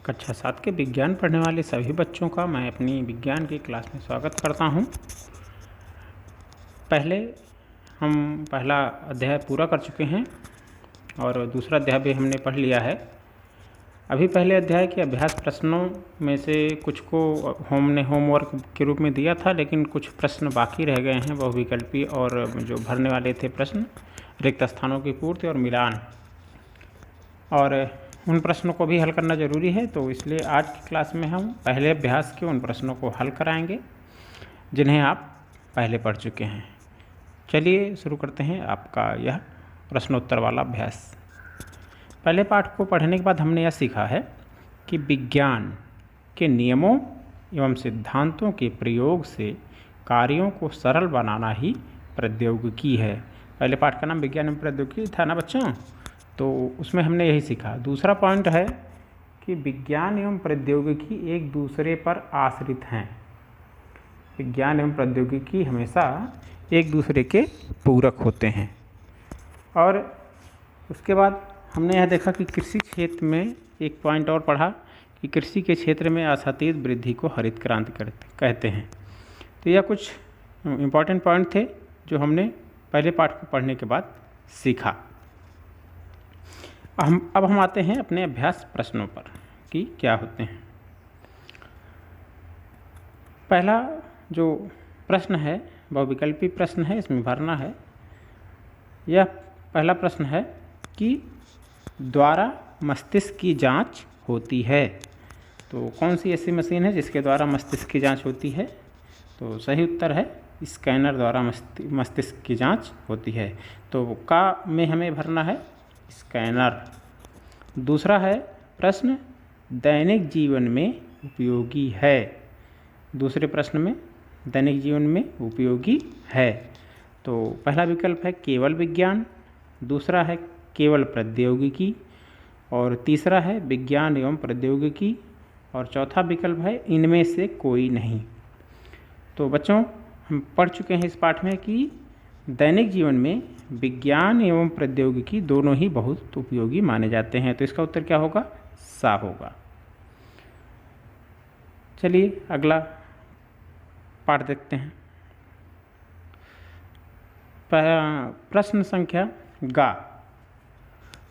कक्षा 7 के विज्ञान पढ़ने वाले सभी बच्चों का मैं अपनी विज्ञान की क्लास में स्वागत करता हूं। पहले हम पहला अध्याय पूरा कर चुके हैं और दूसरा अध्याय भी हमने पढ़ लिया है। अभी पहले अध्याय के अभ्यास प्रश्नों में से कुछ को हमने होमवर्क के रूप में दिया था, लेकिन कुछ प्रश्न बाकी रह गए हैं, बहुविकल्पी और जो भरने वाले थे प्रश्न, रिक्त स्थानों की पूर्ति और मिलान, और उन प्रश्नों को भी हल करना ज़रूरी है। तो इसलिए आज की क्लास में हम पहले अभ्यास के उन प्रश्नों को हल कराएंगे जिन्हें आप पहले पढ़ चुके हैं। चलिए शुरू करते हैं आपका यह प्रश्नोत्तर वाला अभ्यास। पहले पाठ को पढ़ने के बाद हमने यह सीखा है कि विज्ञान के नियमों एवं सिद्धांतों के प्रयोग से कार्यों को सरल बनाना ही प्रौद्योगिकी है। पहले पाठ का नाम विज्ञान एवं प्रौद्योगिकी था ना बच्चों, तो उसमें हमने यही सीखा। दूसरा पॉइंट है कि विज्ञान एवं प्रौद्योगिकी एक दूसरे पर आश्रित हैं। विज्ञान एवं प्रौद्योगिकी हमेशा एक दूसरे के पूरक होते हैं। और उसके बाद हमने यह देखा कि कृषि क्षेत्र में एक पॉइंट और पढ़ा कि कृषि के क्षेत्र में असातीत वृद्धि को हरित क्रांति कहते हैं। तो यह कुछ इम्पॉर्टेंट पॉइंट थे जो हमने पहले पाठ को पढ़ने के बाद सीखा। अब हम आते हैं अपने अभ्यास प्रश्नों पर कि क्या होते हैं। पहला जो प्रश्न है बहुविकल्पी प्रश्न है, इसमें भरना है। यह पहला प्रश्न है कि द्वारा मस्तिष्क की जांच होती है। तो कौन सी ऐसी मशीन है जिसके द्वारा मस्तिष्क की जांच होती है? तो सही उत्तर है स्कैनर द्वारा मस्तिष्क की जांच होती है। तो का में हमें भरना है स्कैनर। दूसरा है प्रश्न दैनिक जीवन में उपयोगी है। दूसरे प्रश्न में दैनिक जीवन में उपयोगी है। तो पहला विकल्प है केवल विज्ञान, दूसरा है केवल प्रौद्योगिकी, और तीसरा है विज्ञान एवं प्रौद्योगिकी, और चौथा विकल्प है इनमें से कोई नहीं। तो बच्चों हम पढ़ चुके हैं इस पाठ में कि दैनिक जीवन में विज्ञान एवं प्रौद्योगिकी दोनों ही बहुत उपयोगी माने जाते हैं। तो इसका उत्तर क्या होगा? सा होगा। चलिए अगला पाठ देखते हैं। प्रश्न संख्या गा।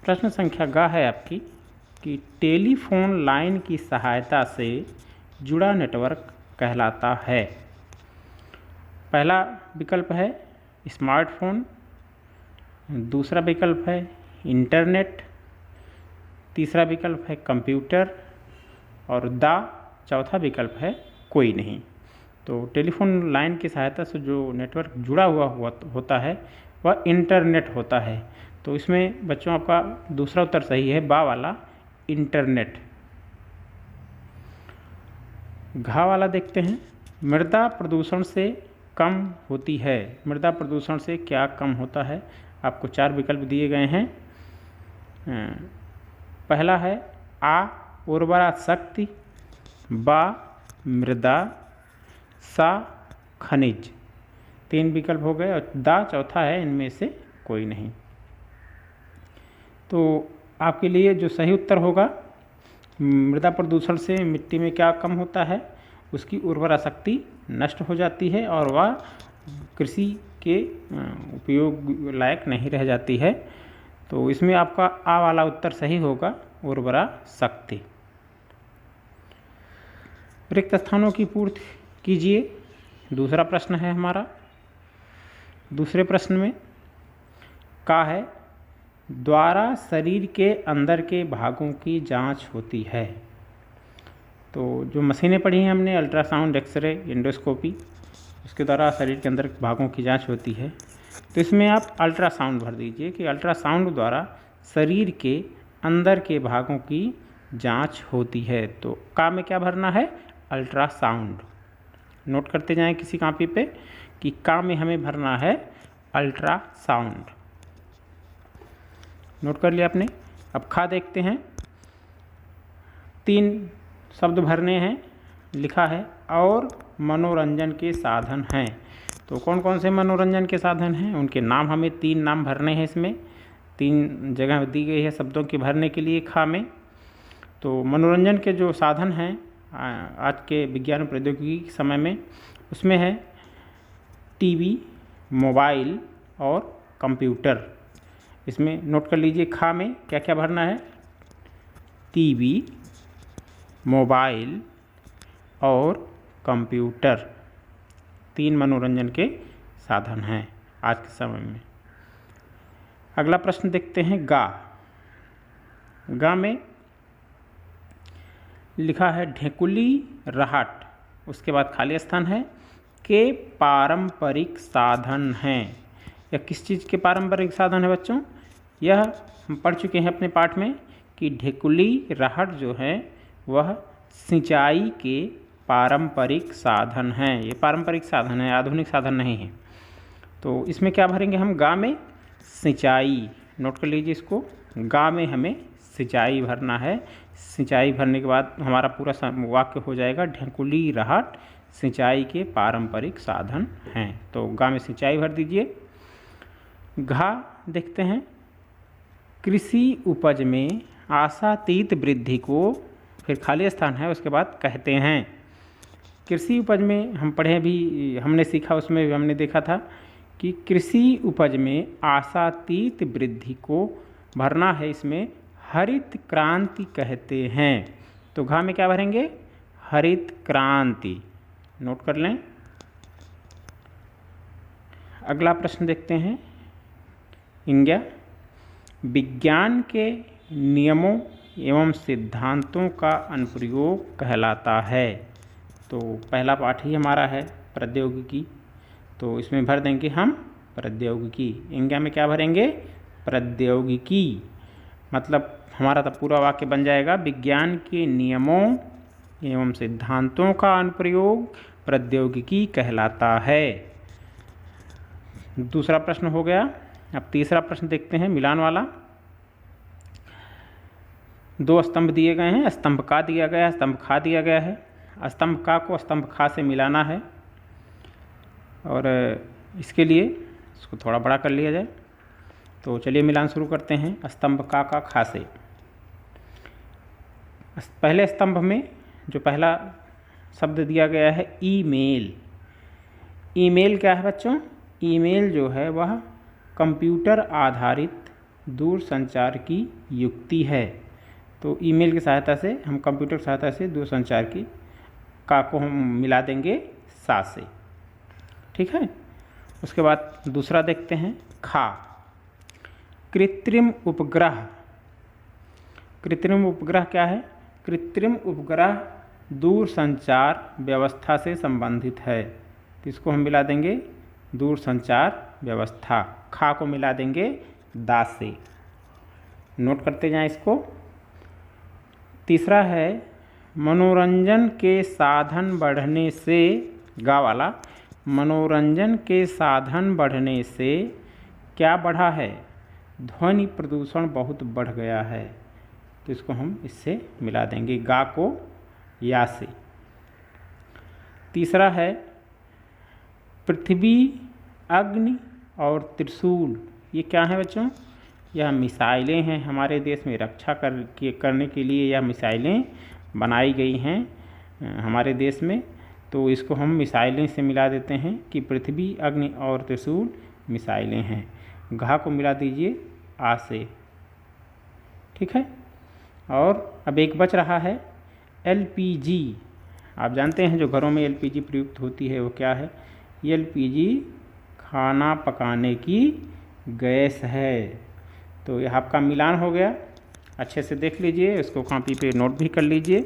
प्रश्न संख्या गा है आपकी कि टेलीफोन लाइन की सहायता से जुड़ा नेटवर्क कहलाता है। पहला विकल्प है स्मार्टफोन, दूसरा विकल्प है इंटरनेट, तीसरा विकल्प है कंप्यूटर, और चौथा विकल्प है कोई नहीं। तो टेलीफोन लाइन की सहायता से जो नेटवर्क जुड़ा हुआ होता है वह इंटरनेट होता है। तो इसमें बच्चों आपका दूसरा उत्तर सही है, बा वाला इंटरनेट। घा वाला देखते हैं। मृदा प्रदूषण से कम होती है। मृदा प्रदूषण से क्या कम होता है? आपको 4 विकल्प दिए गए हैं। पहला है आ उर्वरा शक्ति, बा मृदा, सा खनिज। 3 विकल्प हो गए और चौथा है इनमें से कोई नहीं। तो आपके लिए जो सही उत्तर होगा, मृदा प्रदूषण से मिट्टी में क्या कम होता है? उसकी उर्वरा शक्ति नष्ट हो जाती है और वह कृषि के उपयोग लायक नहीं रह जाती है। तो इसमें आपका आ वाला उत्तर सही होगा, उर्वरा शक्ति। रिक्त स्थानों की पूर्ति कीजिए। दूसरा प्रश्न है हमारा। दूसरे प्रश्न में का है द्वारा शरीर के अंदर के भागों की जांच होती है। तो जो मशीनें पढ़ी हैं हमने, अल्ट्रासाउंड, एक्सरे, एंडोस्कोपी, उसके द्वारा शरीर के अंदर भागों की जांच होती है। तो इसमें आप अल्ट्रासाउंड भर दीजिए कि अल्ट्रासाउंड द्वारा शरीर के अंदर के भागों की जांच होती है। तो का में क्या भरना है? अल्ट्रासाउंड। नोट करते जाएं किसी कॉपी पे कि का में हमें भरना है अल्ट्रासाउंड। नोट कर लिया आपने। अब खा देखते हैं। 3 शब्द भरने हैं। लिखा है और मनोरंजन के साधन हैं। तो कौन कौन से मनोरंजन के साधन हैं? उनके नाम हमें 3 नाम भरने हैं। इसमें 3 जगह दी गई है शब्दों के भरने के लिए खा में। तो मनोरंजन के जो साधन हैं आज के विज्ञान प्रौद्योगिकी के समय में, उसमें है टीवी, मोबाइल और कंप्यूटर। इसमें नोट कर लीजिए, खा में क्या क्या भरना है, टीवी, मोबाइल और कंप्यूटर, 3 मनोरंजन के साधन हैं आज के समय में। अगला प्रश्न देखते हैं, गा। गा में लिखा है ढेकुली रहट, उसके बाद खाली स्थान है, के पारंपरिक साधन हैं। यह किस चीज़ के पारंपरिक साधन है बच्चों? यह हम पढ़ चुके हैं अपने पाठ में कि ढेकुली रहट जो है वह सिंचाई के पारंपरिक साधन हैं। ये पारंपरिक साधन है, आधुनिक साधन नहीं है। तो इसमें क्या भरेंगे हम? गा में सिंचाई, नोट कर लीजिए इसको, गा में हमें सिंचाई भरना है। सिंचाई भरने के बाद हमारा पूरा वाक्य हो जाएगा, ढेकुली रहट सिंचाई के पारंपरिक साधन हैं। तो गा में सिंचाई भर दीजिए। घा देखते हैं, कृषि उपज में आशातीत वृद्धि को, फिर खाली स्थान है, उसके बाद कहते हैं। कृषि उपज में हम पढ़े भी, हमने सीखा, उसमें भी हमने देखा था कि कृषि उपज में आशातीत वृद्धि को भरना है, इसमें हरित क्रांति कहते हैं। तो घा में क्या भरेंगे? हरित क्रांति, नोट कर लें। अगला प्रश्न देखते हैं, इंग्या। विज्ञान के नियमों एवं सिद्धांतों का अनुप्रयोग कहलाता है। तो पहला पाठ ही हमारा है प्रौद्योगिकी, तो इसमें भर देंगे हम प्रौद्योगिकी। इंग्या में क्या भरेंगे? प्रौद्योगिकी। मतलब हमारा तो पूरा वाक्य बन जाएगा, विज्ञान के नियमों एवं सिद्धांतों का अनुप्रयोग प्रौद्योगिकी कहलाता है। दूसरा प्रश्न हो गया। अब तीसरा प्रश्न देखते हैं, मिलान वाला। 2 स्तंभ दिए गए हैं, स्तंभ का दिया गया है, स्तंभ खा दिया गया है। स्तंभ का को स्तंभ खा से मिलाना है, और इसके लिए इसको थोड़ा बड़ा कर लिया जाए। तो चलिए मिलान शुरू करते हैं, स्तंभ का खा से। पहले स्तंभ में जो पहला शब्द दिया गया है, ईमेल। ईमेल क्या है बच्चों? ईमेल जो है वह कंप्यूटर आधारित दूरसंचार की युक्ति है। तो ईमेल की सहायता से हम, कंप्यूटर की सहायता से दूरसंचार की का को हम मिला देंगे सा से, ठीक है। उसके बाद दूसरा देखते हैं, खा। कृत्रिम उपग्रह। कृत्रिम उपग्रह क्या है? कृत्रिम उपग्रह दूरसंचार व्यवस्था से संबंधित है, तो इसको हम मिला देंगे दूरसंचार व्यवस्था। खा को मिला देंगे दा से, नोट करते जाएं इसको। तीसरा है, मनोरंजन के साधन बढ़ने से, गा वाला, मनोरंजन के साधन बढ़ने से क्या बढ़ा है? ध्वनि प्रदूषण बहुत बढ़ गया है, तो इसको हम इससे मिला देंगे, गा को या से। तीसरा है, पृथ्वी, अग्नि और त्रिशूल। ये क्या है बच्चों? यह मिसाइलें हैं। हमारे देश में रक्षा करने के लिए यह मिसाइलें बनाई गई हैं हमारे देश में, तो इसको हम मिसाइलें से मिला देते हैं कि पृथ्वी, अग्नि और त्रिशूल मिसाइलें हैं। घा को मिला दीजिए आ से, ठीक है। और अब एक बच रहा है, एलपीजी। आप जानते हैं जो घरों में एलपीजी प्रयुक्त होती है वो क्या है? एलपीजी खाना पकाने की गैस है। तो यह आपका मिलान हो गया, अच्छे से देख लीजिए, इसको कॉपी पे नोट भी कर लीजिए,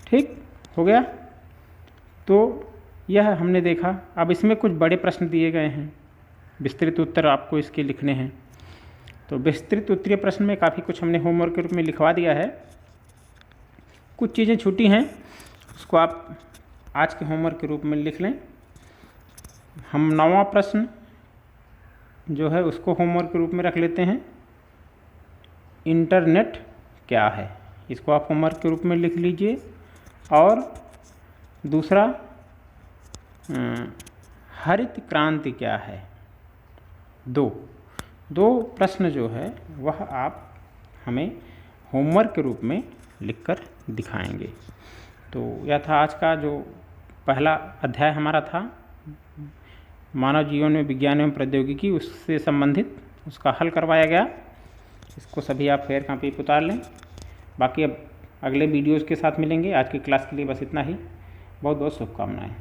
ठीक हो गया। तो यह हमने देखा। अब इसमें कुछ बड़े प्रश्न दिए गए हैं, विस्तृत उत्तर आपको इसके लिखने हैं। तो विस्तृत उत्तरीय प्रश्न में काफ़ी कुछ हमने होमवर्क के रूप में लिखवा दिया है। कुछ चीज़ें छूटी हैं, उसको आप आज के होमवर्क के रूप में लिख लें। हम 9वां प्रश्न जो है उसको होमवर्क के रूप में रख लेते हैं, इंटरनेट क्या है, इसको आप होमवर्क के रूप में लिख लीजिए। और दूसरा, हरित क्रांति क्या है, 2। 2 प्रश्न जो है वह आप हमें होमवर्क के रूप में लिखकर दिखाएंगे। तो यह था आज का जो पहला अध्याय हमारा था, मानव जीवन में विज्ञान एवं प्रौद्योगिकी, उससे संबंधित उसका हल करवाया गया। इसको सभी आप फेयर कॉपी पर उतार लें। बाकी अब अगले वीडियोज़ के साथ मिलेंगे। आज की क्लास के लिए बस इतना ही। बहुत बहुत शुभकामनाएँ।